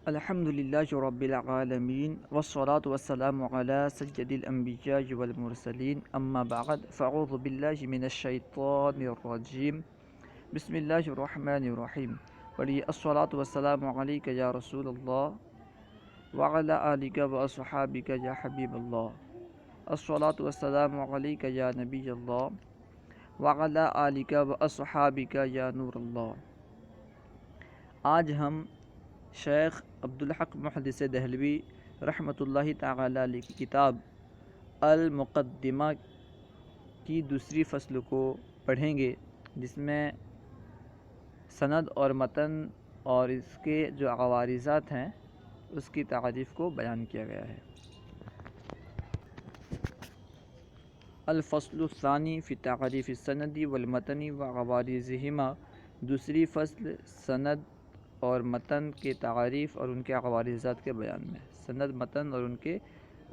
الحمد لله رب العالمين والصلاة والسلام على سيد الأنبياء والمرسلين أما بعد فأعوذ بالله من الشيطان الرجيم بسم الله الرحمن الرحيم ولي الصلاة والسلام عليك يا رسول الله وعلى آلك وأصحابك يا حبيب الله الصلاة والسلام عليك يا نبي الله وعلى آلك وأصحابك يا نور الله۔ آج ہم شیخ عبدالحق محدث دہلوی رحمۃ اللہ تعالی علیہ کی کتاب المقدمہ کی دوسری فصل کو پڑھیں گے، جس میں سند اور متن اور اس کے جو عوارضات ہیں اس کی تعریف کو بیان کیا گیا ہے۔ الفصل الثانی فی تعریف السند والمتن وعوارضہما، دوسری فصل سند اور متن کے تعریف اور ان کے عوارضات کے بیان میں، سند متن اور ان کے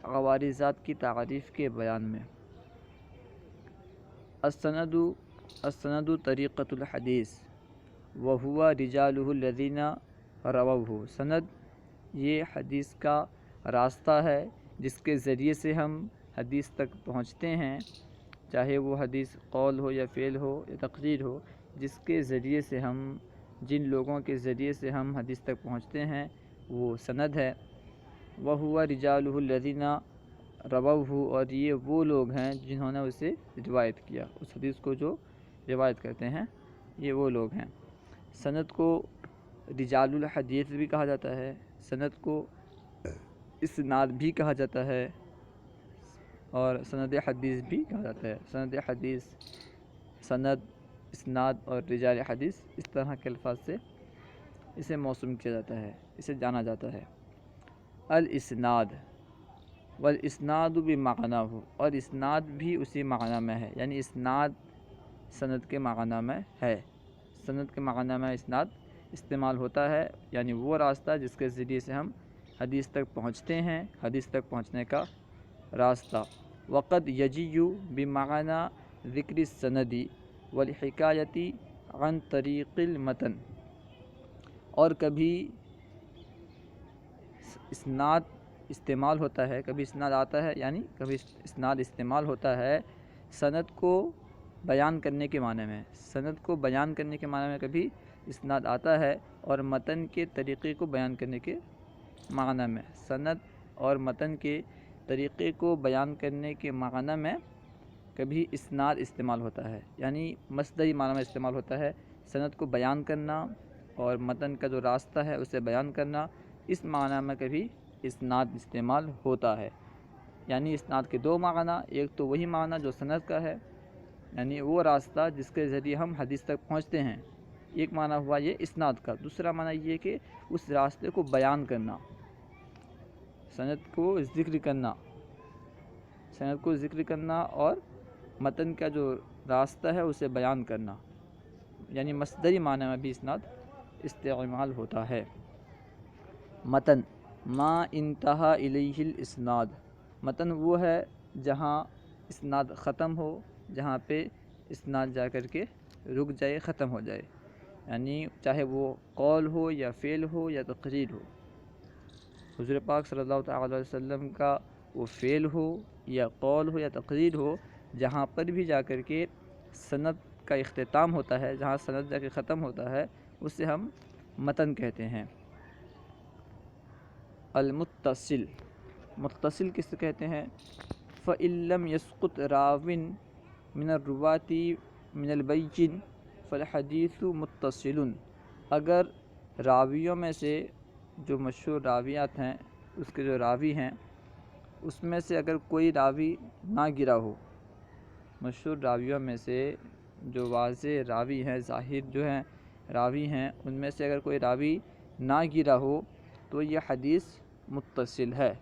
عوارضات کی تعریف کے بیان میں۔ السند طریقۃ الحدیث وہو رجالہ الذین رووہ، سند یہ حدیث کا راستہ ہے جس کے ذریعے سے ہم حدیث تک پہنچتے ہیں، چاہے وہ حدیث قول ہو یا فعل ہو یا تقریر ہو، جس کے ذریعے سے ہم جن لوگوں کے ذریعے سے ہم حدیث تک پہنچتے ہیں وہ سند ہے۔ وَهُوَ رِجَالُهُ الَّذِينَ رَوَوْهُ، اور یہ وہ لوگ ہیں جنہوں نے اسے روایت کیا، اس حدیث کو جو روایت کرتے ہیں یہ وہ لوگ ہیں۔ سند کو رجال الحدیث بھی کہا جاتا ہے، سند کو اسناد بھی کہا جاتا ہے اور سند حدیث بھی کہا جاتا ہے۔ سند حدیث، سند، اسناد اور رجال حدیث، اس طرح کے الفاظ سے اسے موسوم کیا جاتا ہے، اسے جانا جاتا ہے۔ الاسناد والاسناد بمعناہ، اور اسناد بھی اسی معنی میں ہے، یعنی اسناد سند کے معنی میں ہے، سند کے معنی میں اسناد استعمال ہوتا ہے، یعنی وہ راستہ جس کے ذریعے سے ہم حدیث تک پہنچتے ہیں، حدیث تک پہنچنے کا راستہ۔ وقد یجی بمعنی ذکر السند والحکایت عن طریق المتن، اور کبھی اسناد استعمال ہوتا ہے، کبھی اسناد آتا ہے، یعنی کبھی اسناد استعمال ہوتا ہے سند کو بیان کرنے کے معنی میں، سند کو بیان کرنے کے معنی میں کبھی اسناد آتا ہے، اور متن کے طریقے کو بیان کرنے کے معنی میں، سند اور متن کے طریقے کو بیان کرنے کے معنی میں کبھی اسناد استعمال ہوتا ہے، یعنی مصدری معنی میں استعمال ہوتا ہے، سند کو بیان کرنا اور متن کا جو راستہ ہے اسے بیان کرنا، اس معنی میں کبھی اسناد استعمال ہوتا ہے۔ یعنی اسناد کے دو معنی، ایک تو وہی معنی جو سند کا ہے، یعنی وہ راستہ جس کے ذریعے ہم حدیث تک پہنچتے ہیں، ایک معنی ہوا یہ اسناد کا، دوسرا معنی یہ کہ اس راستے کو بیان کرنا، سند کو ذکر کرنا، سند کو ذکر کرنا اور متن کا جو راستہ ہے اسے بیان کرنا، یعنی مصدری معنی میں بھی اسناد استعمال ہوتا ہے۔ متن ما انتہا الیہ الاسناد، متن وہ ہے جہاں اسناد ختم ہو، جہاں پہ اسناد جا کر کے رک جائے، ختم ہو جائے، یعنی چاہے وہ قول ہو یا فعل ہو یا تقریر ہو، حضور پاک صلی اللہ تعالی علیہ وسلم کا وہ فعل ہو یا قول ہو یا تقریر ہو، جہاں پر بھی جا کر کے سند کا اختتام ہوتا ہے، جہاں سند جا کے ختم ہوتا ہے، اسے ہم متن کہتے ہیں۔ المتصل، متصل کس سے کہتے ہیں؟ فَإِن لَّمْ يَسْقُطْ رَاوٍ مِّنَ الرُّوَاةِ مِّنَ الْبَيِّنِ فَالْحَدِيثُ مُتَّصِلٌ، اگر راویوں میں سے جو مشہور راویات ہیں، اس کے جو راوی ہیں، اس میں سے اگر کوئی راوی نہ گرا ہو، مشہور راویوں میں سے جو واضح راوی ہیں، ظاہر جو ہیں راوی ہیں، ان میں سے اگر کوئی راوی نہ گرا ہو تو یہ حدیث متصل ہے،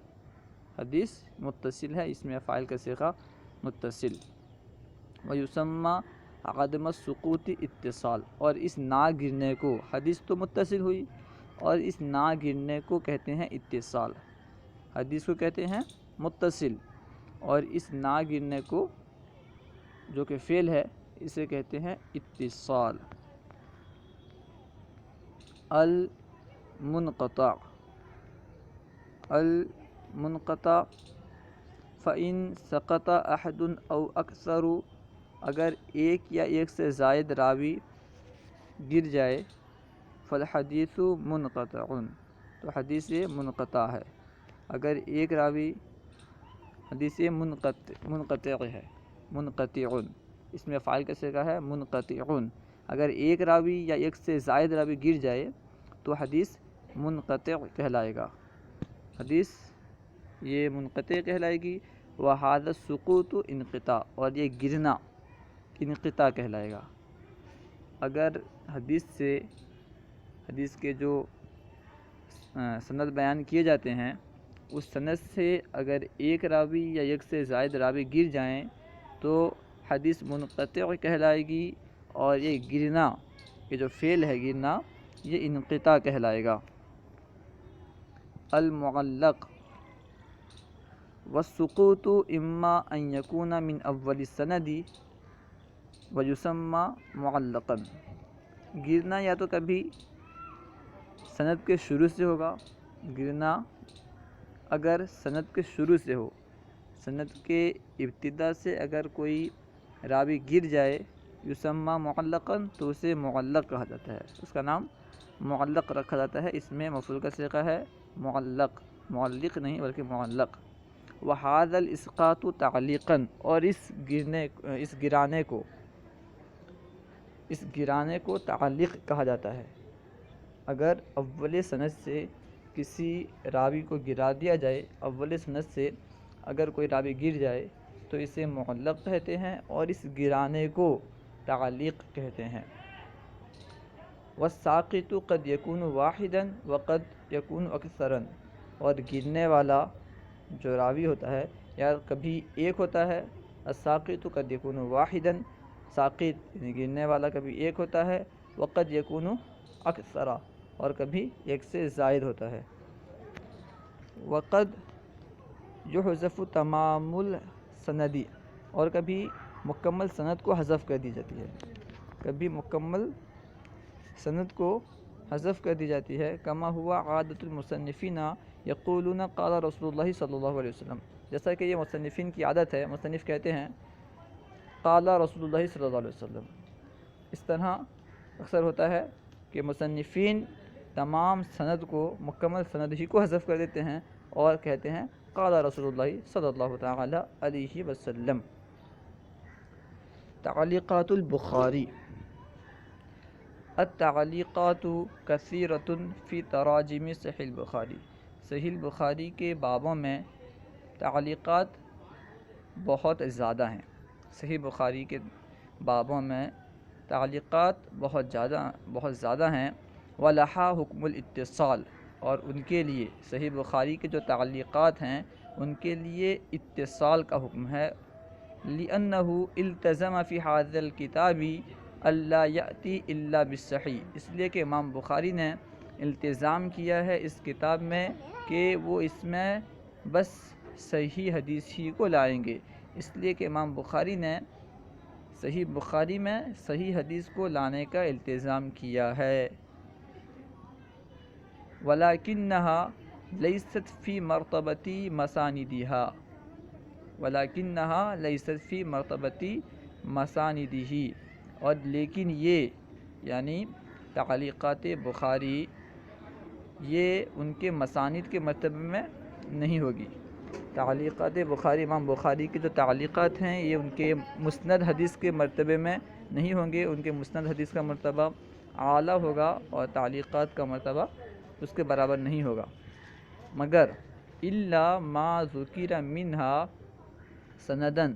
حدیث متصل ہے، اس میں فاعل کا صیغہ متصل۔ وَيُسَمَّى عَدَمَ السُّقُوطِ اتصال، اور اس نہ گرنے کو، حدیث تو متصل ہوئی اور اس نہ گرنے کو کہتے ہیں اتصال، حدیث کو کہتے ہیں متصل، اور اس نہ گرنے کو جو کہ فعل ہے اسے کہتے ہیں اتصال۔ المنقطع، المنقطع فإن سقط أحد أو أكثر، اگر ایک یا ایک سے زائد راوی گر جائے، فالحدیث منقطع، تو حدیث منقطع ہے۔ اگر ایک راوی، حدیث منقطع ہے، منقطع، اس میں فاعل کا صیغہ ہے منقطع، اگر ایک راوی یا ایک سے زائد راوی گر جائے تو حدیث منقطع کہلائے گا، حدیث یہ منقطع کہلائے گی۔ وَهَذَا السُّقُوطُ انقطاع، اور یہ گرنا انقطاع کہلائے گا۔ اگر حدیث کے جو سند بیان کیے جاتے ہیں، اس سند سے اگر ایک راوی یا ایک سے زائد راوی گر جائیں تو حدیث منقطع کہلائے گی، اور یہ گرنا، یہ جو فعل ہے گرنا، یہ انقطاع کہلائے گا۔ المعلق والسقوط اما ان یکون من اول السند ویسمى معلقا، گرنا یا تو کبھی سند کے شروع سے ہوگا، گرنا اگر سند کے شروع سے ہو، سند کے ابتدا سے اگر کوئی راوی گر جائے، یسمى معلقا، تو اسے معلق کہا جاتا ہے، اس کا نام معلق رکھا جاتا ہے، اس میں مفعول کا صیغہ ہے معلق، معلق نہیں بلکہ معلق۔ وَهَذَا الْإِسْقَاطُ تَعْلِيقًا، اور اس گرانے کو تعلیق کہا جاتا ہے۔ اگر اول سند سے کسی راوی کو گرا دیا جائے، اول سند سے اگر کوئی راوی گر جائے تو اسے معلق کہتے ہیں، اور اس گرانے کو تعلیق کہتے ہیں۔ والساقط قد يكون واحدا وقد يكون اکثرا، اور گرنے والا جو راوی ہوتا ہے یا کبھی ایک ہوتا ہے، الساقط قد يكون واحدا، ساقط یعنی گرنے والا کبھی ایک ہوتا ہے، وقد يكون اکثرا، اور کبھی ایک سے زائد ہوتا ہے۔ وقد يحذف تمام السند، اور کبھی مکمل سند کو حذف کر دی جاتی ہے، کبھی مکمل سند کو حذف کر دی جاتی ہے۔ کما ہوا عادت المصنفین یقولون قال رسول اللہ صلی اللہ علیہ وسلم، جیسا کہ یہ مصنفین کی عادت ہے، مصنف کہتے ہیں قال رسول اللہ صلی اللہ علیہ وسلم۔ اس طرح اکثر ہوتا ہے کہ مصنفین تمام سند کو، مکمل سند ہی کو حذف کر دیتے ہیں اور کہتے ہیں قال رسول اللہ صلی اللہ تعالی علیہ وسلم۔ تعلیقات البخاری۔ التعلیقات کثیرۃ فی تراجم صحیح البخاری، صحیح البخاری کے بابوں میں تعلیقات بہت زیادہ ہیں، صحیح بخاری کے بابوں میں تعلیقات بہت زیادہ ہیں۔ وَلَہَا حُکْمُ الاتصال، اور ان کے لیے صحیح بخاری کے جو تعلیقات ہیں ان کے لیے اتصال کا حکم ہے۔ لِأَنَّهُ التزم فی هذا الكتاب الا یأتی الا بالصحیح، اس لیے کہ امام بخاری نے التزام کیا ہے اس کتاب میں کہ وہ اس میں بس صحیح حدیث ہی کو لائیں گے، اس لیے کہ امام بخاری نے صحیح بخاری میں صحیح حدیث کو لانے کا التزام کیا ہے۔ وَلَكِنَّهَا لَيْسَتْ فِي مَرْتَبَةِ مَسَانِدِهَا، وَلَكِنَّهَا لَيْسَتْ فِي مَرْتَبَةِ مَسَانِدِهِ، اور لیکن یہ یعنی تعلیقات بخاری یہ ان کے مسانید کے مرتبے میں نہیں ہوگی۔ تعلیقات بخاری، امام بخاری کی جو تعلیقات ہیں یہ ان کے مسند حدیث کے مرتبے میں نہیں ہوں گے، ان کے مسند حدیث کا مرتبہ اعلیٰ ہوگا اور تعلیقات کا مرتبہ اس کے برابر نہیں ہوگا، مگر الا ما ذکر منہا سندن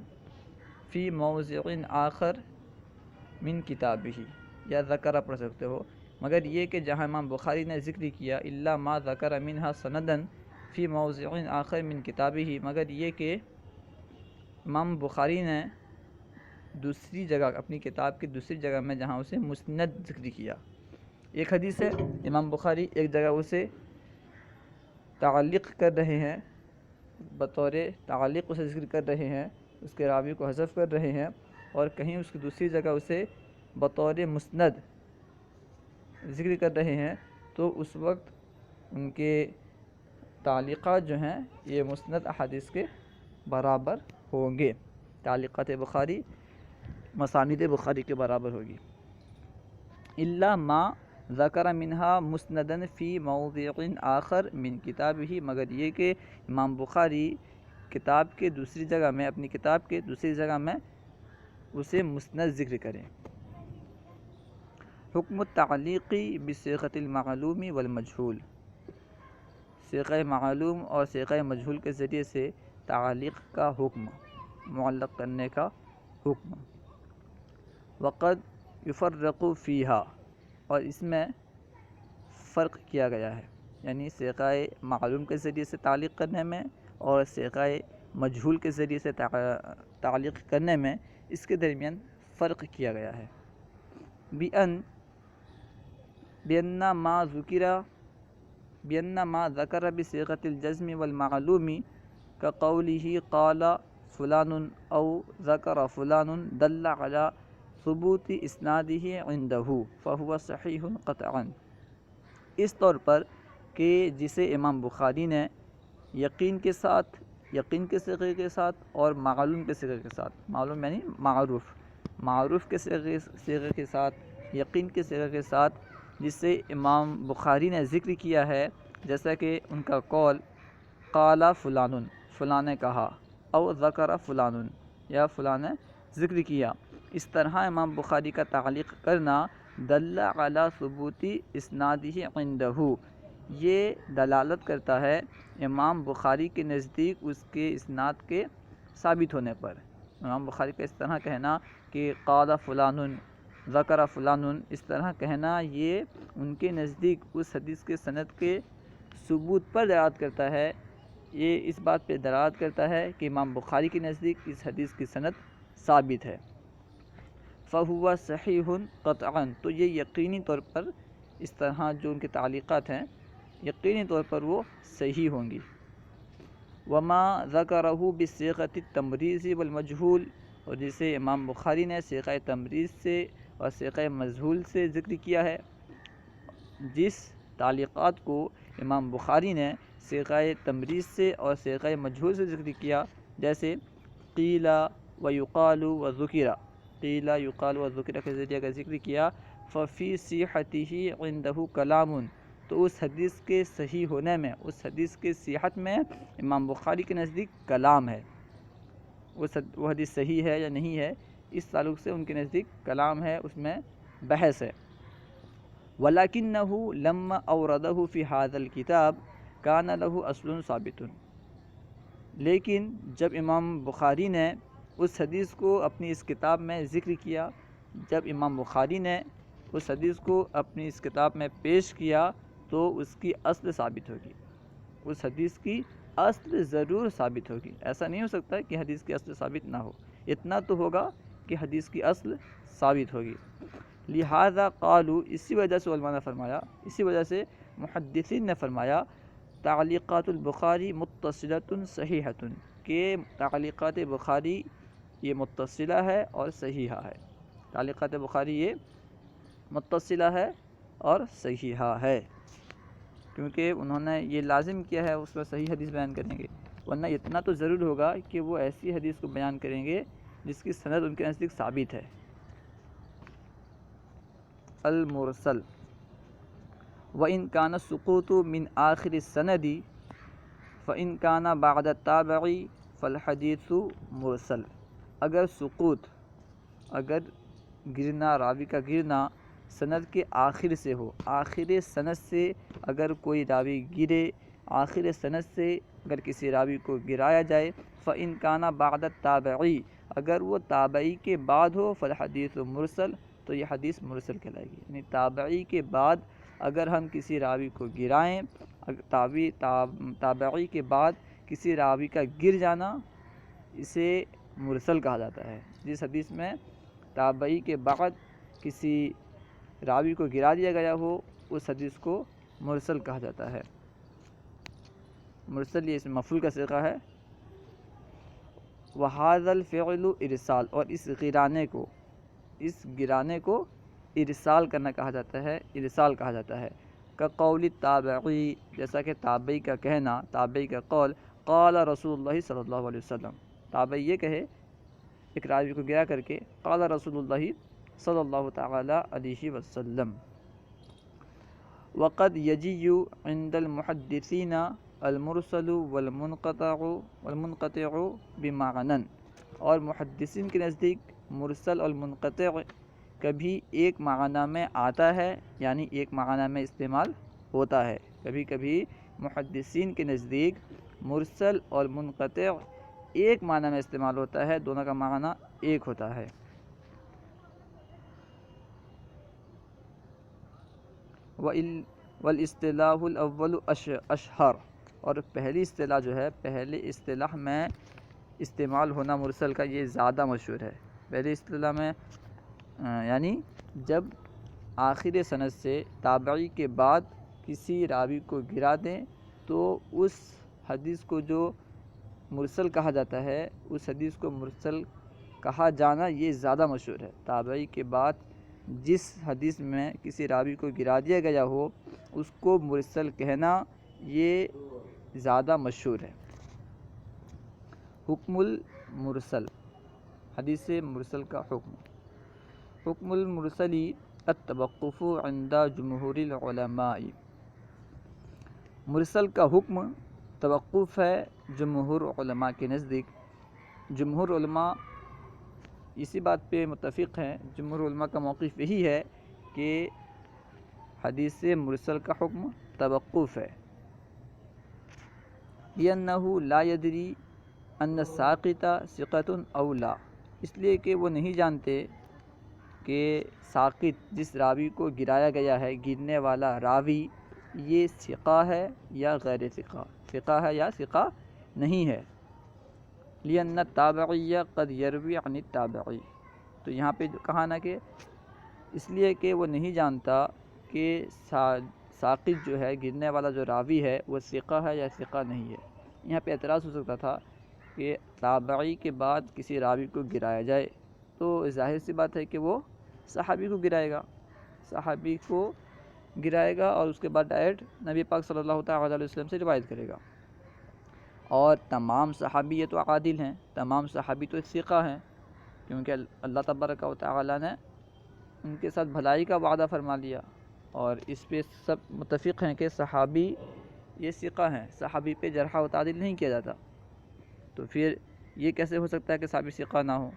فی موضع آخر من کتابہ، یا ذکر پڑھ سکتے ہو، مگر یہ کہ جہاں امام بخاری نے ذکر کیا الا ما ذکر منہا سندن فی موضع آخر من کتابہ، مگر یہ کہ امام بخاری نے دوسری جگہ، اپنی کتاب کی دوسری جگہ میں جہاں اسے مسند ذکر کیا، ایک حدیث ہے امام بخاری ایک جگہ اسے تعلیق کر رہے ہیں، بطور تعلیق اسے ذکر کر رہے ہیں، اس کے راوی کو حذف کر رہے ہیں، اور کہیں اس کی دوسری جگہ اسے بطور مسند ذکر کر رہے ہیں، تو اس وقت ان کے تعلیقات جو ہیں یہ مسند احادیث کے برابر ہوں گے. تعلیقات بخاری مسانید بخاری کے برابر ہوگی. الا ما ذکر منہا مسندن فی موضع آخر من کتابہ، مگر یہ کہ امام بخاری کتاب کے دوسری جگہ میں، اپنی کتاب کے دوسری جگہ میں اسے مسند ذکر کریں. حکم التعلیقی بصیغۃ المعلوم والمجہول، صیغہ معلوم اور صیغہ مجہول کے ذریعے سے تعلیق کا حکم، معلق کرنے کا حکم. وقد یفرق فیہا، اور اس میں فرق کیا گیا ہے، یعنی صیغہ معلوم کے ذریعے سے تعلیق کرنے میں اور صیغہ مجہول کے ذریعے سے تعلیق کرنے میں اس کے درمیان فرق کیا گیا ہے. بِأَنَّ مَا ذَكَرَ بِصِيغَةِ الْجَزْمِ وَالْمَعْلُومِ كَقَوْلِهِ قَالَ فُلَانٌ أَوْ ذَكَرَ فُلَانٌ دَلَّ عَلَى ثبوت اسنادہ عندہ فہو صحیح قطعا. اس طور پر کہ جسے امام بخاری نے یقین کے ساتھ، یقین کے صیغے کے ساتھ اور معلوم کے صیغے کے ساتھ، معلوم یعنی معروف کے صیغے کے ساتھ، یقین کے صیغے کے ساتھ جسے امام بخاری نے ذکر کیا ہے، جیسا کہ ان کا قول قال فلان، فلاں نے کہا، او ذکر فلان، یا فلاں نے ذکر کیا. اس طرح امام بخاری کا تعلیق کرنا دل علی ثبوت اسنادہ عندہ، یہ دلالت کرتا ہے امام بخاری کے نزدیک اس کے اسناد کے ثابت ہونے پر. امام بخاری کا اس طرح کہنا کہ قال فلان ذکر فلان، اس طرح کہنا یہ ان کے نزدیک اس حدیث کے سند کے ثبوت پر دلالت کرتا ہے. یہ اس بات پہ دلالت کرتا ہے کہ امام بخاری کے نزدیک اس حدیث کی سند ثابت ہے. فہو صحیح قطعا، تو یہ یقینی طور پر اس طرح جو ان کے تعلیقات ہیں یقینی طور پر وہ صحیح ہوں گی. وما ذکرہ بصیغۃ التمریض والمجہول، اور جسے امام بخاری نے صیغہ تمریض سے اور صیغہ مجہول سے ذکر کیا ہے، جس تعلیقات کو امام بخاری نے صیغہ تمریض سے اور صیغہ مجہول سے ذکر کیا، جیسے قیل و یقال و ذکر، قیل یقال و ذکر کے ذریعے کا ذکر کیا، ففی صحتہ عندہ کلام، تو اس حدیث کے صحیح ہونے میں، اس حدیث کے صحت میں امام بخاری کے نزدیک کلام ہے. وہ حدیث صحیح ہے یا نہیں ہے، اس تعلق سے ان کے نزدیک کلام ہے، اس میں بحث ہے. وَلَكِنَّهُ لَمَّا أَوْرَدَهُ فِي هَذَا الْكِتَابِ كَانَ لَهُ أَصْلٌ ثَابِتٌ، لیکن جب امام بخاری نے اس حدیث کو اپنی اس کتاب میں ذکر کیا، جب امام بخاری نے اس حدیث کو اپنی اس کتاب میں پیش کیا تو اس کی اصل ثابت ہوگی، اس حدیث کی اصل ضرور ثابت ہوگی. ایسا نہیں ہو سکتا کہ حدیث کی اصل ثابت نہ ہو، اتنا تو ہوگا کہ حدیث کی اصل ثابت ہوگی. لہذا قالوا، اسی وجہ سے علماء نے فرمایا، اسی وجہ سے محدثین نے فرمایا تعلیقات البخاری متصلۃ صحیحۃ، کہ تعلیقات بخاری یہ متصلہ ہے اور صحیحہ ہے. تعلیقات بخاری یہ متصلہ ہے اور صحیحہ ہے، کیونکہ انہوں نے یہ لازم کیا ہے اس پر صحیح حدیث بیان کریں گے، ورنہ اتنا تو ضرور ہوگا کہ وہ ایسی حدیث کو بیان کریں گے جس کی سند ان کے نزدیک ثابت ہے. المرسل، وَإِنْ كَانَ السُّقُوطُ مِنْ آخِرِ السَّنَدِ فَإِنْ كَانَ بَعْدَ التَّابِعِ فَالْحَدِيثُ مُرسل. اگر سقوط، اگر گرنا، راوی کا گرنا سند کے آخر سے ہو، آخر سند سے اگر کوئی راوی گرے، آخر سند سے اگر کسی راوی کو گرایا جائے، فَإِنْ كَانَ بَعْدَ التَّابِعِ، اگر وہ تابعی کے بعد ہو، فالحدیث مرسل، تو یہ حدیث مرسل کہلائے گی. یعنی تابعی کے بعد اگر ہم کسی راوی کو گرائیں، تابعی کے بعد کسی راوی کا گر جانا اسے مرسل کہا جاتا ہے. جس حدیث میں تابعی کے بعد کسی راوی کو گرا دیا گیا ہو اس حدیث کو مرسل کہا جاتا ہے. مرسل یہ اسم مفعول کا صیغہ ہے. وَهَذَا الْفِعْلُ ارسال، اور اس گرانے کو ارسال کرنا کہا جاتا ہے، ارسال کہا جاتا ہے. کا قول تابعی، جیسا کہ تابعی کا کہنا، تابعی کا قول، قال رسول اللہ صلی اللہ علیہ وسلم، تابعی یہ کہے ایک راوی کو گرا کر کے، قال رسول اللہ صلی اللہ تعالی علیہ وسلم۔ وقد یجی عند المحدثین المرسل والمنقطع بمعنى، اور محدثین کے نزدیک مرسل اور منقطع کبھی ایک معنی میں آتا ہے، یعنی ایک معنی میں استعمال ہوتا ہے۔ کبھی کبھی محدثین کے نزدیک مرسل اور منقطع ایک معنی میں استعمال ہوتا ہے، دونوں کا معنی ایک ہوتا ہے۔ والاصطلاح الاول اشہر، اور پہلی اصطلاح جو ہے، پہلی اصطلاح میں استعمال ہونا مرسل کا یہ زیادہ مشہور ہے۔ پہلی اصطلاح میں یعنی جب آخر سند سے تابعی کے بعد کسی راوی کو گرا دیں تو اس حدیث کو جو مرسل کہا جاتا ہے، اس حدیث کو مرسل کہا جانا یہ زیادہ مشہور ہے۔ تابعی کے بعد جس حدیث میں کسی راوی کو گرا دیا گیا ہو اس کو مرسل کہنا یہ زیادہ مشہور ہے۔ حکم المرسل، حدیث مرسل کا حکم۔ حکم المرسلی التوقف عند جمہور العلماء، مرسل کا حکم توقف ہے جمہور علماء کے نزدیک۔ جمہور علماء اسی بات پہ متفق ہیں، جمہور علماء کا موقف یہی ہے کہ حدیث مرسل کا حکم توقف ہے، لأنہ لا یدری ان الساقط ثقۃ او لا، اس لیے کہ وہ نہیں جانتے کہ ساقط جس راوی کو گرایا گیا ہے، گرنے والا راوی یہ ثقہ ہے یا غیر ثقہ، ثقہ ہے یا ثقہ نہیں ہے۔ لأن التابعی قد یروی عن التابعی، تو یہاں پہ کہا نا کہ اس لیے کہ وہ نہیں جانتا کہ ساقط جو ہے، گرنے والا جو راوی ہے وہ ثقہ ہے یا ثقہ نہیں ہے۔ یہاں پہ اعتراض ہو سکتا تھا کہ تابعی کے بعد کسی راوی کو گرایا جائے تو ظاہر سی بات ہے کہ وہ صحابی کو گرائے گا، صحابی کو گرائے گا اور اس کے بعد ڈائریکٹ نبی پاک صلی اللہ تعالیٰ علیہ وسلم سے روایت کرے گا۔ اور تمام صحابی یہ تو عادل ہیں، تمام صحابی تو ثقہ ہیں، کیونکہ اللہ تبارک و تعالیٰ نے ان کے ساتھ بھلائی کا وعدہ فرما لیا، اور اس پہ سب متفق ہیں کہ صحابی یہ ثقہ ہیں، صحابی پہ جرح و تعدیل نہیں کیا جاتا۔ تو پھر یہ کیسے ہو سکتا ہے کہ صحابی ثقہ نہ ہو؟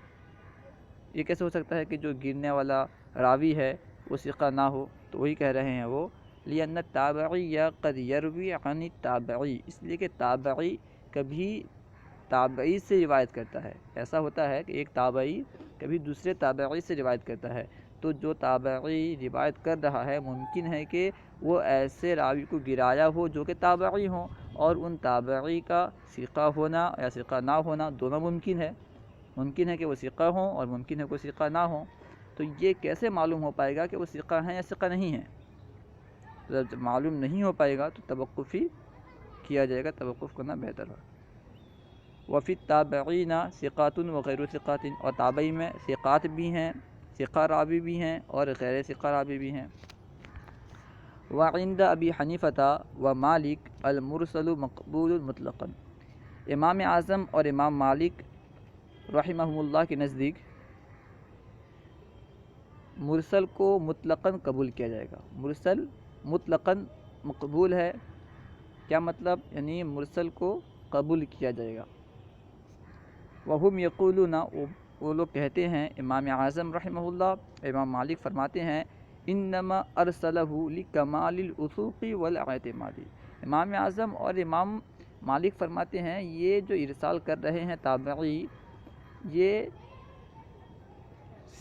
یہ کیسے ہو سکتا ہے کہ جو گرنے والا راوی ہے وہ ثقہ نہ ہو؟ تو وہی کہہ رہے ہیں وہ، لأن التابعی قد یروی عن التابعی، اس لیے کہ تابعی کبھی تابعی سے روایت کرتا ہے۔ ایسا ہوتا ہے کہ ایک تابعی کبھی دوسرے تابعی سے روایت کرتا ہے، تو جو تابعی روایت کر رہا ہے ممکن ہے کہ وہ ایسے راوی کو گرایا ہو جو کہ تابعی ہوں، اور ان تابعی کا ثقہ ہونا یا ثقہ نہ ہونا دونوں ممکن ہے، ممکن ہے کہ وہ ثقہ ہوں اور ممکن ہے کہ وہ ثقہ نہ ہوں۔ تو یہ کیسے معلوم ہو پائے گا کہ وہ ثقہ ہیں یا ثقہ نہیں ہیں؟ جب معلوم نہیں ہو پائے گا تو توقف ہی کیا جائے گا، توقف کرنا بہتر ہے۔ وفی التابعین ثقات و غیر ثقات، اور تابعی میں ثقات بھی ہیں، ثقہ راوی بھی ہیں اور غیر ثقہ راوی بھی ہیں۔ وعند ابی حنیفہ و مالک المرسل مقبول مطلقاً، امام اعظم اور امام مالک رحمہم اللہ کے نزدیک مرسل کو مطلقاً قبول کیا جائے گا۔ مرسل مطلقاً مقبول ہے، کیا مطلب؟ یعنی مرسل کو قبول کیا جائے گا۔ وہم یقولون، وہ لوگ کہتے ہیں، امام اعظم رحمہ اللہ، امام مالک فرماتے ہیں، انما ارسلہ لکمال الوثوق والاعتماد، امام اعظم اور امام مالک فرماتے ہیں یہ جو ارسال کر رہے ہیں تابعی، یہ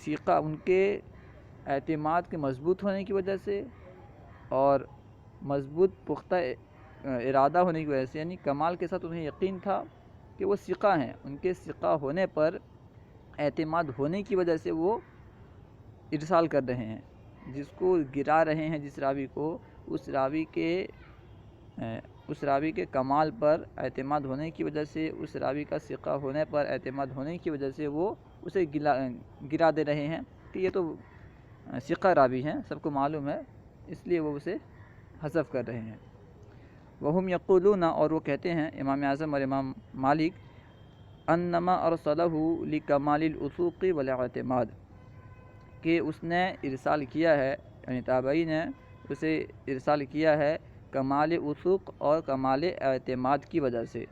ثقہ ان کے اعتماد کے مضبوط ہونے کی وجہ سے اور مضبوط پختہ ارادہ ہونے کی وجہ سے، یعنی کمال کے ساتھ انہیں یقین تھا کہ وہ ثقہ ہیں، ان کے ثقہ ہونے پر اعتماد ہونے کی وجہ سے وہ ارسال کر رہے ہیں، جس کو گرا رہے ہیں جس راوی کو، اس راوی کے کمال پر اعتماد ہونے کی وجہ سے، اس راوی کا ثقہ ہونے پر اعتماد ہونے کی وجہ سے وہ اسے گرا دے رہے ہیں کہ یہ تو ثقہ راوی ہیں، سب کو معلوم ہے، اس لیے وہ اسے حذف کر رہے ہیں۔ وہم یقولون، اور وہ کہتے ہیں امام اعظم اور امام مالک، انما ارسلہ لکمال الوثوق والاعتماد، کہ اس نے ارسال کیا ہے، یعنی تابعی نے اسے ارسال کیا ہے کمال وثوق اور کمال اعتماد کی وجہ سے،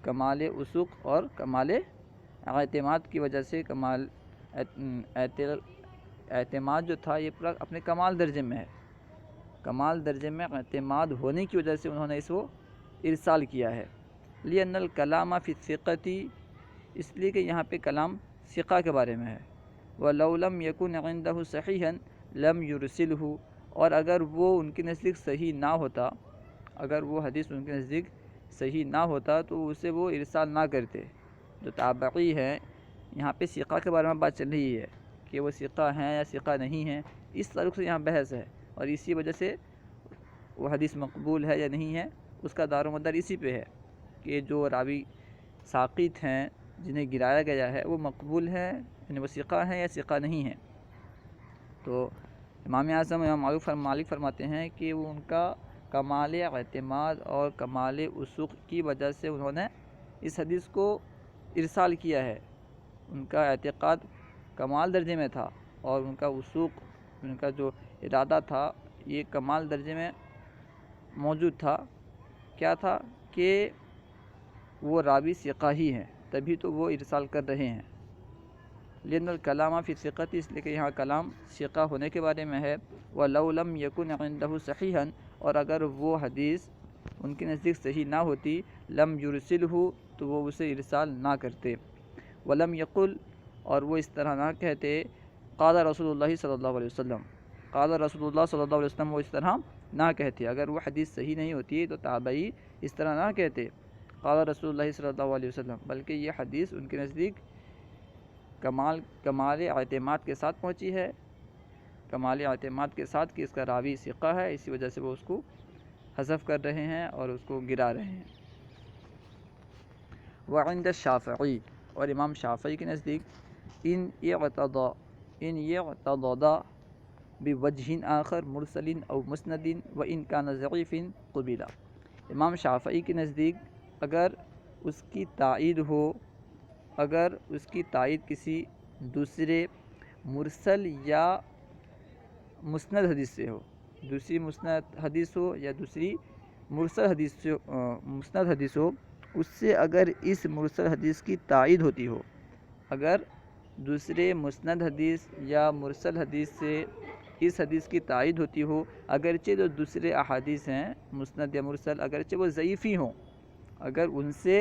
کمال وثوق اور کمال اعتماد کی وجہ سے۔ کمال اعتماد جو تھا یہ پورا اپنے کمال درجے میں ہے، کمال درجے میں اعتماد ہونے کی وجہ سے انہوں نے اس کو ارسال کیا ہے۔ لِأَنَّ الْكَلَامَ فِي الثِّقَةِ، اس لیے کہ یہاں پہ کلام ثقہ کے بارے میں ہے۔ وَلَوْ لَمْ يَكُنْ عِنْدَهُ صَحِيحًا لَمْ يُرْسِلْهُ، اور اگر وہ ان کے نزدیک صحیح نہ ہوتا، اگر وہ حدیث ان کے نزدیک صحیح نہ ہوتا تو اسے وہ ارسال نہ کرتے۔ جو تابعی ہے، یہاں پہ ثقہ کے بارے میں بات چل رہی ہے کہ وہ ثقہ ہیں یا ثقہ نہیں ہیں، اس تعلق سے یہاں بحث ہے، اور اسی وجہ سے وہ حدیث مقبول ہے یا نہیں ہے اس کا دار و مدار اسی پہ ہے کہ جو راوی ساقط ہیں جنہیں گرایا گیا ہے وہ مقبول ہیں، یعنی وہ ثقہ ہیں یا ثقہ نہیں ہیں۔ تو امام اعظم امام مالک فرماتے ہیں کہ وہ ان کا کمال اعتماد اور کمال وثوق کی وجہ سے انہوں نے اس حدیث کو ارسال کیا ہے۔ ان کا اعتقاد کمال درجے میں تھا اور ان کا وثوق، ان کا جو ارادہ تھا یہ کمال درجے میں موجود تھا۔ کیا تھا کہ وہ راوی ثقہ ہی ہیں، تبھی تو وہ ارسال کر رہے ہیں۔ لِأَنَّ الْكَلَامَ فِي الثِّقَةِ، اس لیے کہ یہاں کلام ثقہ ہونے کے بارے میں ہے۔ وَلَوْ لَمْ يَكُنْ عِنْدَهُ صَحِيحًا، اور اگر وہ حدیث ان کے نزدیک صحیح نہ ہوتی، لم يُرْسِلْهُ، تو وہ اسے ارسال نہ کرتے۔ وَلَمْ يَقُلْ، اور وہ اس طرح نہ کہتے قال رسول اللہ صلی اللہ علیہ وسلم، قال رسول اللہ صلی اللہ علیہ وسلم، وہ اس طرح نہ کہتے۔ اگر وہ حدیث صحیح نہیں ہوتی تو تابعی اس طرح نہ کہتے قال رسول اللہ صلی اللہ علیہ وسلم، بلکہ یہ حدیث ان کے نزدیک کمال اعتماد کے ساتھ پہنچی ہے، کمال اعتماد کے ساتھ کہ اس کا راوی ثقہ ہے، اسی وجہ سے وہ اس کو حذف کر رہے ہیں اور اس کو گرا رہے ہیں۔ وعند الشافعی، اور امام شافعی کے نزدیک ان اعتضد بوجہ آخر مرسل او مسند وان کان ضعیف قبل، امام شافعی کے نزدیک اگر اس کی تائید ہو، اگر اس کی تائید کسی دوسرے مرسل یا مسند حدیث سے ہو، دوسری مسند حدیث ہو یا دوسری مرسل حدیث سے مسند حدیث ہو، اس سے اگر اس مرسل حدیث کی تائید ہوتی ہو، اگر دوسرے مسند حدیث یا مرسل حدیث سے اس حدیث کی تائید ہوتی ہو، اگرچہ جو دوسرے احادیث ہیں مسند یا مرسل اگرچہ وہ ضعیف ہی ہوں، اگر ان سے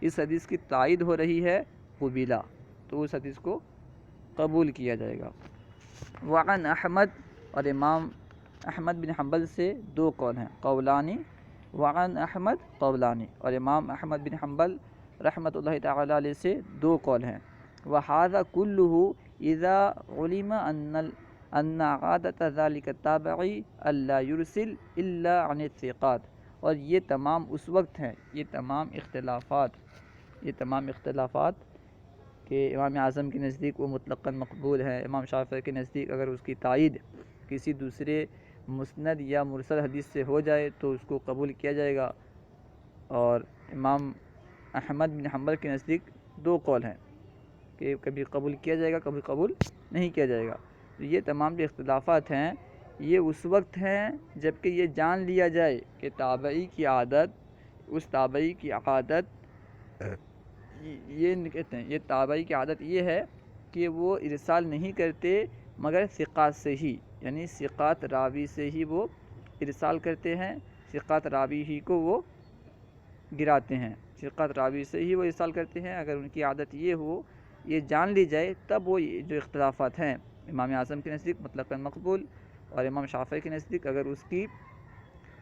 اس حدیث کی تائید ہو رہی ہے قبیلہ، تو اس حدیث کو قبول کیا جائے گا۔ وعن احمد، اور امام احمد بن حنبل سے دو قول ہیں، قولانی، وعن احمد قولانی، اور امام احمد بن حنبل رحمۃ اللہ تعالی علیہ سے دو قول ہیں۔ وہذا کلہ اذا علم ان عادۃ ذلک التابعی الا یرسل الا عن الثقات، اور یہ تمام اس وقت ہیں، یہ تمام اختلافات کہ امام اعظم کے نزدیک وہ مطلقاً مقبول ہے، امام شافعی کے نزدیک اگر اس کی تائید کسی دوسرے مسند یا مرسل حدیث سے ہو جائے تو اس کو قبول کیا جائے گا، اور امام احمد بن حنبل کے نزدیک دو قول ہیں کہ کبھی قبول کیا جائے گا، کبھی قبول نہیں کیا جائے گا۔ تو یہ تمام جو اختلافات ہیں یہ اس وقت ہیں جب کہ یہ جان لیا جائے کہ تابعی کی عادت، اس تابعی کی عادت یہ کہتے ہیں، یہ تابعی کی عادت یہ ہے کہ وہ ارسال نہیں کرتے مگر ثقات سے ہی، یعنی ثقات راوی سے ہی وہ ارسال کرتے ہیں، ثقات راوی ہی کو وہ گراتے ہیں، ثقات راوی سے ہی وہ ارسال کرتے ہیں۔ اگر ان کی عادت یہ ہو، یہ جان لی جائے، تب وہ جو اختلافات ہیں امام اعظم کے نزدیک مطلقاً مقبول، اور امام شافعی کے نزدیک اگر اس کی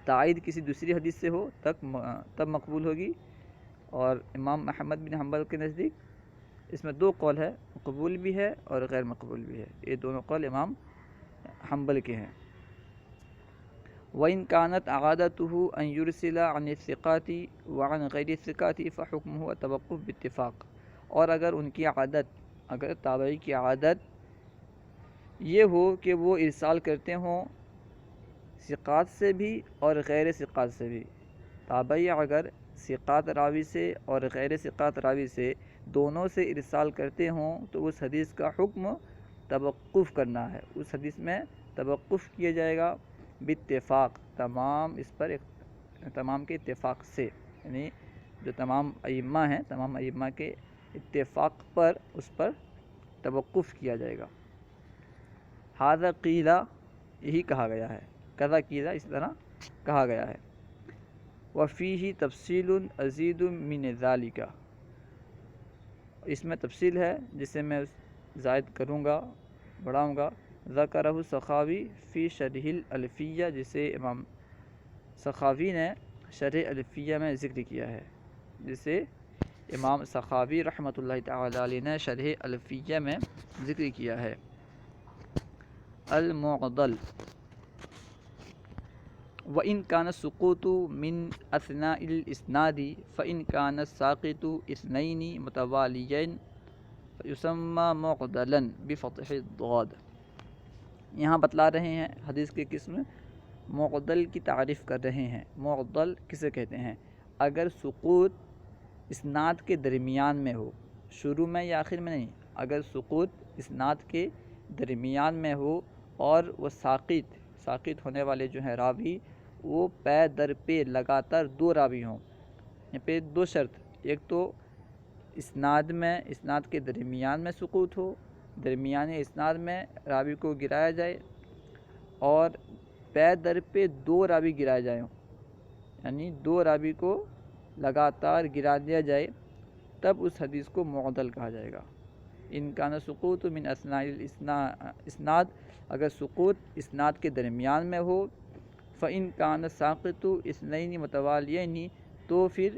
تائید کسی دوسری حدیث سے ہو تب مقبول ہوگی، اور امام احمد بن حنبل کے نزدیک اس میں دو قول ہے، مقبول بھی ہے اور غیر مقبول بھی ہے، یہ دونوں قول امام حنبل کے ہیں۔ وَإِنْ كَانَتْ عَادَتُهُ أَنْ يُرْسِلَ عَنِ الثِّقَاتِ وَعَنْ غَيْرِ الثِّقَاتِ فَحُكْمُهُ التَّوَقُّفُ بِاتِّفَاقٍ، اور اگر ان کی عادت، اگر تابعی کی عادت یہ ہو کہ وہ ارسال کرتے ہوں ثقات سے بھی اور غیر ثقات سے بھی۔ تابعی اگر ثقات راوی سے اور غیر ثقات راوی سے دونوں سے ارسال کرتے ہوں تو اس حدیث کا حکم توقف کرنا ہے، اس حدیث میں توقف کیا جائے گا باتفاق، تمام کے اتفاق سے، یعنی جو تمام ائمہ ہیں، تمام ائمہ کے اتفاق پر اس پر توقف کیا جائے گا۔ ھذا قیلا، یہی کہا گیا ہے، کذا قیلا، اس طرح کہا گیا ہے۔ وفیہ تفصیل ازید من ذالک، اس میں تفصیل ہے جسے میں زائد کروں گا، بڑھاؤں گا۔ ذکرہ سخاوی فی شرح الالفیہ، جسے امام سخاوی نے شرح الفیہ میں ذکر کیا ہے، جسے امام سخاوی رحمۃ اللہ تعالی علیہ نے شرح الفیہ میں ذکر کیا ہے۔ المعضل، وإن كان السقوط من أثناء الإسناد فإن كان الساقط اثنين متواليين فيسمى معضلا بفتح الضاد۔ یہاں بتلا رہے ہیں حدیث کی قسم، معضل کی تعریف کر رہے ہیں۔ معضل کسے کہتے ہیں؟ اگر سقوط اسناد کے درمیان میں ہو، شروع میں یا آخر میں نہیں، اگر سقوط اسناد کے درمیان میں ہو اور وہ ساقط ہونے والے جو ہیں راوی، وہ پے در پہ لگاتار دو راوی ہوں۔ یہاں پہ دو شرط، ایک تو اسناد کے درمیان میں سقوط ہو، درمیانی اسناد میں راوی کو گرایا جائے، اور پے در پہ دو راوی گرائے جائیں، یعنی دو راوی کو لگاتار گرا دیا جائے، تب اس حدیث کو معضل کہا جائے گا۔ ان کان سقوط من اثناء الاسناد، اگر سقوط اسناد کے درمیان میں ہو، فإن کان ساقط اثنین متوالیین، تو پھر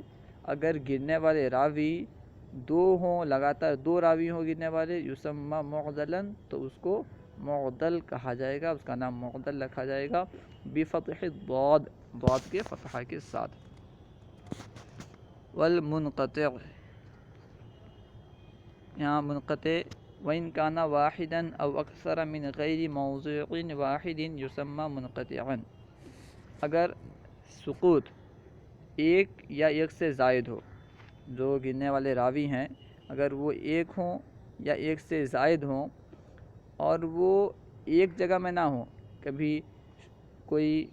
اگر گرنے والے راوی دو ہوں، لگاتار دو راوی ہوں گرنے والے، یسمى معضلا، تو اس کو معضل کہا جائے گا، اس کا نام معضل رکھا جائے گا، بفتح الضاد، ضاد کے فتحہ کے ساتھ۔ والمنقطع، یہاں منقطع، وإن كان واحدا أو أكثر من غير موضوع واحد يسمى منقطعا، اگر سقوط ایک یا ایک سے زائد ہو، جو گرنے والے راوی ہیں اگر وہ ایک ہوں یا ایک سے زائد ہوں، اور وہ ایک جگہ میں نہ ہوں، کبھی کوئی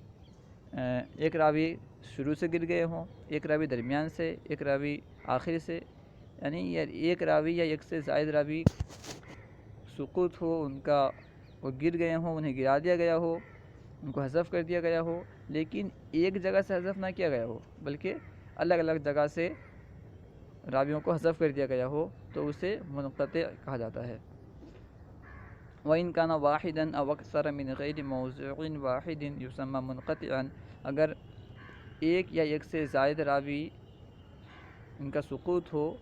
ایک راوی شروع سے گر گئے ہوں، ایک راوی درمیان سے، ایک راوی آخر سے، یعنی ایک راوی یا ایک سے زائد راوی سقوط ہو، وہ گر گئے ہوں، انہیں گرا دیا گیا ہو، ان کو حذف کر دیا گیا ہو، لیکن ایک جگہ سے حذف نہ کیا گیا ہو بلکہ الگ الگ جگہ سے راویوں کو حذف کر دیا گیا ہو، تو اسے منقطع کہا جاتا ہے۔ وَإِن كَانَ وَاحِدًا أَوْ أَكْثَرَ مِنْ غَيْرِ مَوْضِعٍ وَاحِدٍ يُسَمَّى مُنْقَطِعًا، اگر ایک یا ایک سے زائد راوی ان کا سقوط ہو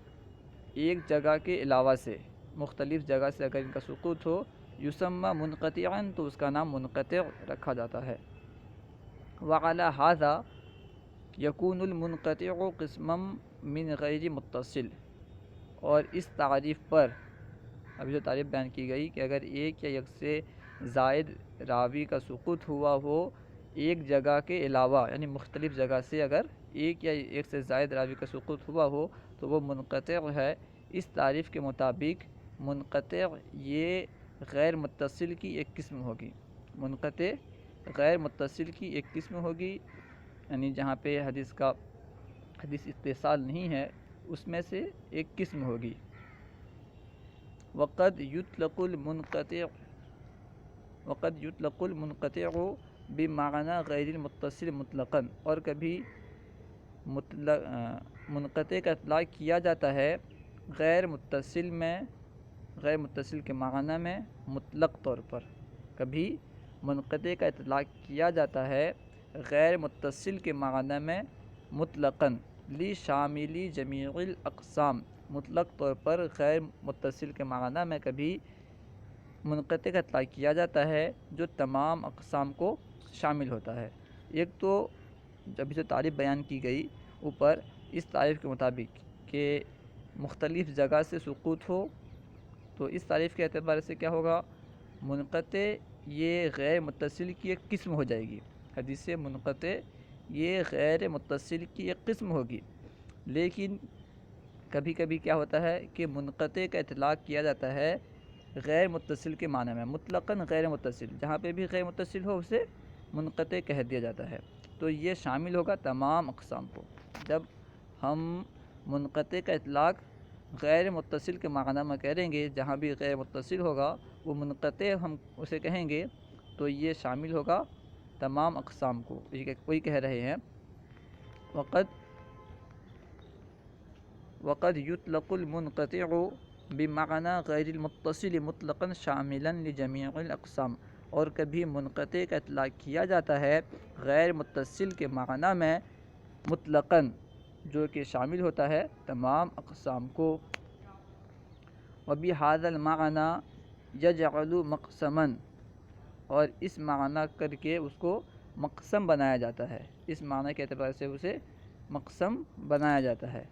ایک جگہ کے علاوہ سے، مختلف جگہ سے اگر ان کا سقوط ہو، یسمى منقطعا، تو اس کا نام منقطع رکھا جاتا ہے۔ وعلى هذا يكون المنقطع قسما من غیر متصل، اور اس تعریف پر ابھی جو تعریف بیان کی گئی کہ اگر ایک یا ایک سے زائد راوی کا سقوط ہوا ہو ایک جگہ کے علاوہ، یعنی مختلف جگہ سے اگر ایک یا ایک سے زائد راوی کا سقوط ہوا ہو تو وہ منقطع ہے۔ اس تعریف کے مطابق منقطع یہ غیر متصل کی ایک قسم ہوگی، منقطع غیر متصل کی ایک قسم ہوگی، یعنی جہاں پہ حدیث اتصال نہیں ہے اس میں سے ایک قسم ہوگی۔ وقد یطلق المنقطع بمعنى غیر المتصل مطلقاً، اور کبھی منقطع کا اطلاق کیا جاتا ہے غیر متصل کے معنی میں مطلق طور پر، کبھی منقطع کا اطلاق کیا جاتا ہے غیر متصل کے معنی میں مطلقاً، لشامل جمیع الاقسام، مطلق طور پر غیر متصل کے معنی میں کبھی منقطع کا اطلاق کیا جاتا ہے جو تمام اقسام کو شامل ہوتا ہے۔ ایک تو جب جو تعریف بیان کی گئی اوپر، اس تعریف کے مطابق کہ مختلف جگہ سے سقوط ہو، تو اس تعریف کے اعتبار سے کیا ہوگا، منقطع یہ غیر متصل کی ایک قسم ہو جائے گی۔ حدیث منقطع یہ غیر متصل کی ایک قسم ہوگی، لیکن کبھی کبھی کیا ہوتا ہے کہ منقطع کا اطلاق کیا جاتا ہے غیر متصل کے معنی میں، مطلقاً غیر متصل، جہاں پہ بھی غیر متصل ہو اسے منقطع کہہ دیا جاتا ہے۔ تو یہ شامل ہوگا تمام اقسام کو۔ جب ہم منقطع کا اطلاق غیر متصل کے معنی میں کریں گے، جہاں بھی غیر متصل ہوگا وہ منقطع ہم اسے کہیں گے، تو یہ شامل ہوگا تمام اقسام کو۔ وہی کہہ رہے ہیں وقد يطلق المنقطع بمعنى غیر المتصل مطلقا شاملا لجميع الاقسام، اور کبھی منقطع کا اطلاق کیا جاتا ہے غیر متصل کے معنی میں مطلقاً، جو کہ شامل ہوتا ہے تمام اقسام کو۔ وبهذا المعنى يجعل مقسما، اور اس معنی کر کے اس کو مقسم بنایا جاتا ہے، اس معنی کے اعتبار سے اسے مقسم بنایا جاتا ہے۔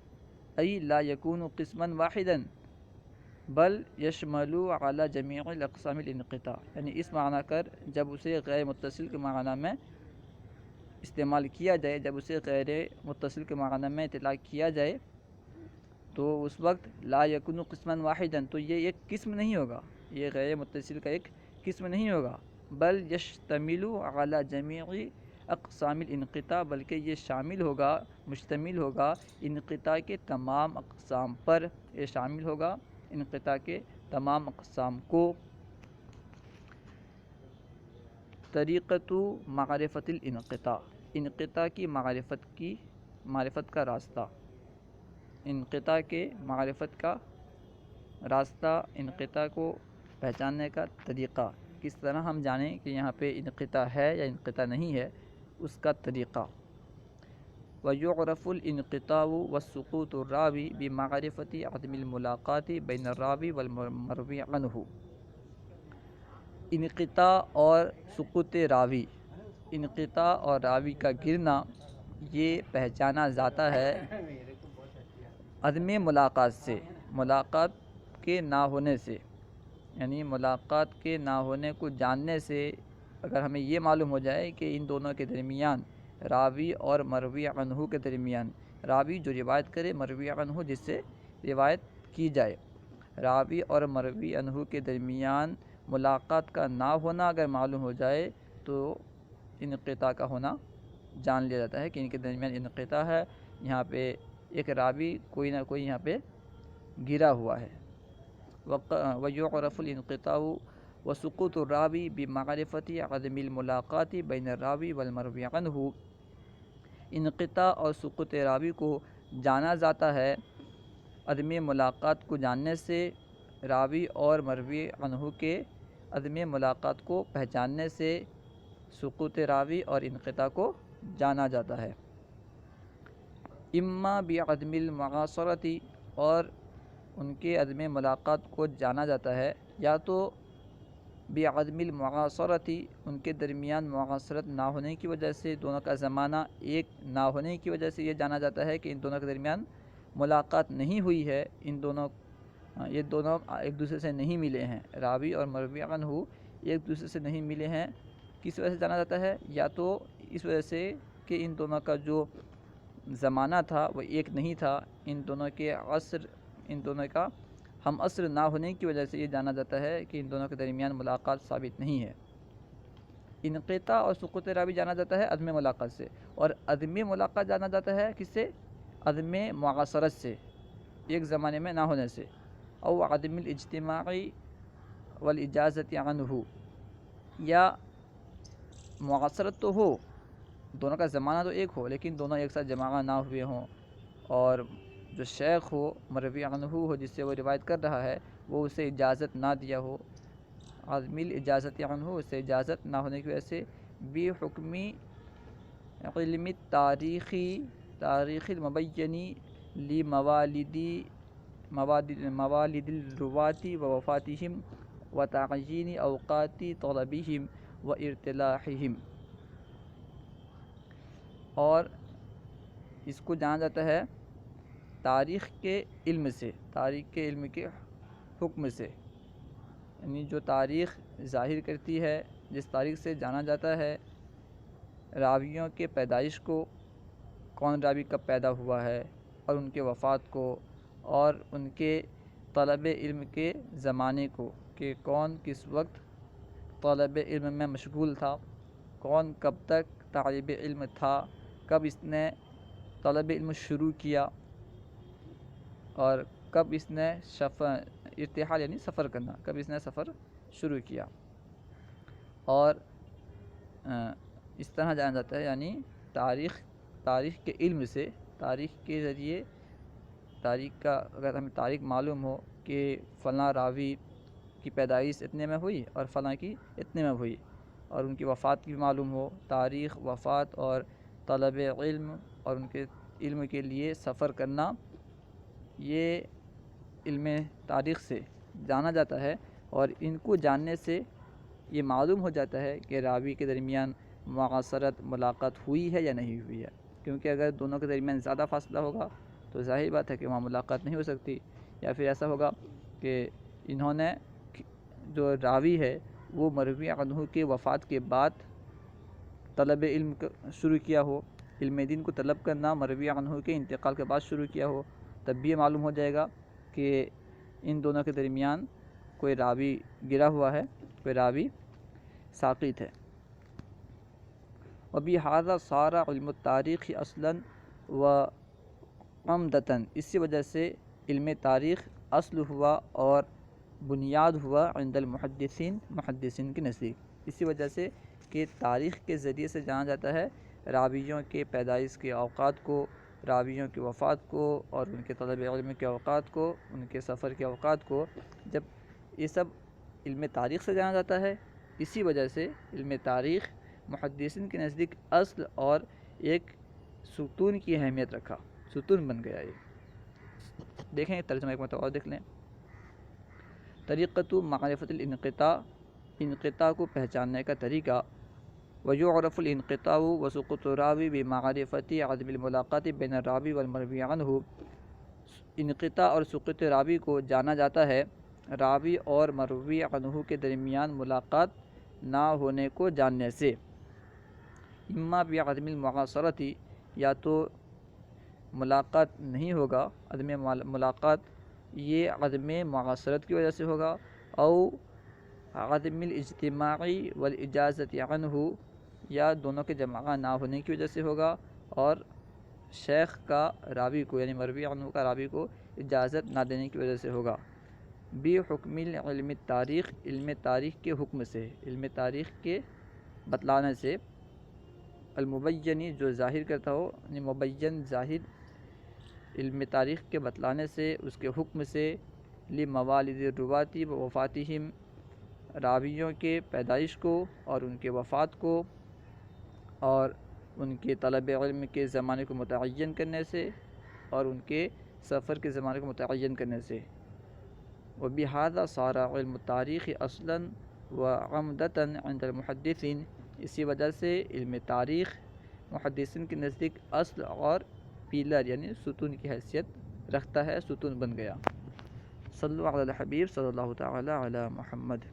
ای لا یکون قسما واحدا بل یشمل علی جمیع الاقسام الانقطاع، یعنی اس معنی کر جب اسے غیر متصل کے معنی میں استعمال کیا جائے، جب اسے غیر متصل کے معنی میں اطلاق کیا جائے تو اس وقت لا یکون قسما واحدا، تو یہ ایک قسم نہیں ہوگا، یہ غیر متصل کا ایک قسم نہیں ہوگا، بل یشتمل علی جمیع اقسام الانقطاع، بلکہ یہ شامل ہوگا، مشتمل ہوگا انقطاع کے تمام اقسام پر، یہ شامل ہوگا انقطاع کے تمام اقسام کو۔ طریقۃ معرفت الانقطاع، انقطاع کی معرفت کا راستہ، انقطاع کے معرفت کا راستہ، انقطاع کو پہچاننے کا طریقہ، کس طرح ہم جانیں کہ یہاں پہ انقطاع ہے یا انقطاع نہیں ہے، اس کا طریقہ۔ وَيُعْرَفُ الْإِنْقِطَاعُ وَالسُّقُوطُ الرَّاوِي بِمَعْرِفَةِ عَدْمِ الْمُلَاقَاةِ بَيْنَ الرَّاوِي وَالْمَرْوِي عَنْهُ۔ انقطاع اور سقوط راوی، انقطاع اور راوی کا گرنا یہ پہچانا جاتا ہے عدم ملاقات سے، ملاقات کے نہ ہونے سے، یعنی ملاقات کے نہ ہونے کو جاننے سے اگر ہمیں یہ معلوم ہو جائے کہ ان دونوں کے درمیان، راوی اور مروی عنہ کے درمیان، راوی جو روایت کرے، مروی عنہ جس سے روایت کی جائے، راوی اور مروی عنہ کے درمیان ملاقات کا نہ ہونا اگر معلوم ہو جائے تو انقطاع کا ہونا جان لیا جاتا ہے کہ ان کے درمیان انقطاع ہے، یہاں پہ ایک راوی کوئی نہ کوئی یہاں پہ گرا ہوا ہے۔ وَيُعْرَفُ الْإِنْقِطَاعُ وَسُقُوطُ الرَّاوِي بِمَعْرِفَةِ عَدْمِ الْمُلَاقَاةِ بَيْنَ الرَّاوِي وَالْمَرْوِي عَنْهُ، انقطاع اور سقوط راوی کو جانا جاتا ہے عدم ملاقات کو جاننے سے، راوی اور مروی عنہ کے عدم ملاقات کو پہچاننے سے سقوط راوی اور انقطاع کو جانا جاتا ہے۔ اما بعدم المعاصرۃ، اور ان کے عدم ملاقات کو جانا جاتا ہے یا تو بعدم المعاصرۃ، ان کے درمیان معاصرت نہ ہونے کی وجہ سے، دونوں کا زمانہ ایک نہ ہونے کی وجہ سے یہ جانا جاتا ہے کہ ان دونوں کے درمیان ملاقات نہیں ہوئی ہے، یہ دونوں ایک دوسرے سے نہیں ملے ہیں، راوی اور مروی عنہ ایک دوسرے سے نہیں ملے ہیں، کس وجہ سے جانا جاتا ہے؟ یا تو اس وجہ سے کہ ان دونوں کا جو زمانہ تھا وہ ایک نہیں تھا، ان دونوں کا ہم عصر نہ ہونے کی وجہ سے یہ جانا جاتا ہے کہ ان دونوں کے درمیان ملاقات ثابت نہیں ہے۔ انقطاع اور سقوط راوی جانا جاتا ہے عدم ملاقات سے، اور عدم ملاقات جانا جاتا ہے کس سے؟ عدم معاصرت سے، ایک زمانے میں نہ ہونے سے، او عدم الاجتماع والاجازت عنہ، یا معاصرت تو ہو، دونوں کا زمانہ تو ایک ہو لیکن دونوں ایک ساتھ جمع نہ ہوئے ہوں، اور جو شیخ ہو، مروی عنہ ہو جس سے وہ روایت کر رہا ہے، وہ اسے اجازت نہ دیا ہو، عدم الاجازت عنہ، اسے اجازت نہ ہونے کی وجہ سے، بحکم علم تاریخ المبین لموالد الرواة ووفاتهم وتعیین اوقات طلبهم وارتلاحهم، اور اس کو جانا جاتا ہے تاریخ کے علم سے، تاریخ کے علم کے حکم سے، یعنی جو تاریخ ظاہر کرتی ہے، جس تاریخ سے جانا جاتا ہے راویوں کے پیدائش کو، کون راوی کب پیدا ہوا ہے، اور ان کے وفات کو، اور ان کے طلب علم کے زمانے کو کہ کون کس وقت طلب علم میں مشغول تھا، کون کب تک طالب علم تھا، کب اس نے طلب علم شروع کیا، اور کب اس نے ارتحال یعنی سفر کرنا، کب اس نے سفر شروع کیا. اور اس طرح جانا جاتا ہے، یعنی تاریخ کے علم سے، تاریخ کے ذریعے، اگر ہمیں تاریخ معلوم ہو کہ فلاں راوی کی پیدائش اتنے میں ہوئی اور فلاں کی اتنے میں ہوئی، اور ان کی وفات کی بھی معلوم ہو، تاریخ وفات اور طلب علم اور ان کے علم کے لیے سفر کرنا، یہ علم تاریخ سے جانا جاتا ہے. اور ان کو جاننے سے یہ معلوم ہو جاتا ہے کہ راوی کے درمیان معاصرت، ملاقات ہوئی ہے یا نہیں ہوئی ہے. کیونکہ اگر دونوں کے درمیان زیادہ فاصلہ ہوگا تو ظاہر بات ہے کہ وہاں ملاقات نہیں ہو سکتی، یا پھر ایسا ہوگا کہ انہوں نے، جو راوی ہے وہ مروی عنہ کے وفات کے بعد طلب علم شروع کیا ہو، علم دین کو طلب کرنا مروی عنہ کے انتقال کے بعد شروع کیا ہو، تب بھی یہ معلوم ہو جائے گا کہ ان دونوں کے درمیان کوئی راوی گرا ہوا ہے، کوئی راوی ساقط ہے. وبہذا صار علم التاریخ اصلا و عمدتاً، اسی وجہ سے علم تاریخ اصل ہوا اور بنیاد ہوا عند المحدثین، محدثین کے نزدیک. اسی وجہ سے کہ تاریخ کے ذریعے سے جانا جاتا ہے راویوں کے پیدائش کے اوقات کو، راویوں کی وفات کو، اور ان کے طلب علم کے اوقات کو، ان کے سفر کے اوقات کو. جب یہ سب علم تاریخ سے جانا جاتا ہے، اسی وجہ سے علم تاریخ محدثین کے نزدیک اصل اور ایک ستون کی اہمیت رکھا، ستون بن گیا. یہ دیکھیں ترجمہ ایک مرتبہ اور دیکھ لیں. طریقۃ معرفت الانقطاع، انقطاع کو پہچاننے کا طریقہ. ویعرف الانقطاع وسقوط الراوی بمعرفت عدم الملاقات بین الراوی والمروی عنہ، انقطاع اور سقوط راوی کو جانا جاتا ہے راوی اور مروی عنہ کے درمیان ملاقات نہ ہونے کو جاننے سے. اما بعدم المعاصرت، یا تو ملاقات نہیں ہوگا، عدم ملاقات یہ عدم معاصرت کی وجہ سے ہوگا، او عدم الاجتماع والاجازت عنہ، یا دونوں کے جمع نہ ہونے کی وجہ سے ہوگا، اور شیخ کا راوی کو یعنی مروی عنہ کا راوی کو اجازت نہ دینے کی وجہ سے ہوگا. بحکم علم تاریخ، علم تاریخ کے حکم سے، علم تاریخ کے بتلانے سے. المبینی، جو ظاہر کرتا ہو، یعنی مبین ظاہر، علم تاریخ کے بتلانے سے، اس کے حکم سے. لموالد الرواة ووفاتہم، راویوں کے پیدائش کو اور ان کے وفات کو، اور ان کے طلب علم کے زمانے کو متعین کرنے سے، اور ان کے سفر کے زمانے کو متعین کرنے سے. وبہذا صار علم التاریخ اصلا وعمدۃ عند المحدثین، اسی وجہ سے علم تاریخ محدثین کے نزدیک اصل اور پیلر یعنی ستون کی حیثیت رکھتا ہے، ستون بن گیا. صلو علی الحبیب صلی اللہ تعالی علی محمد.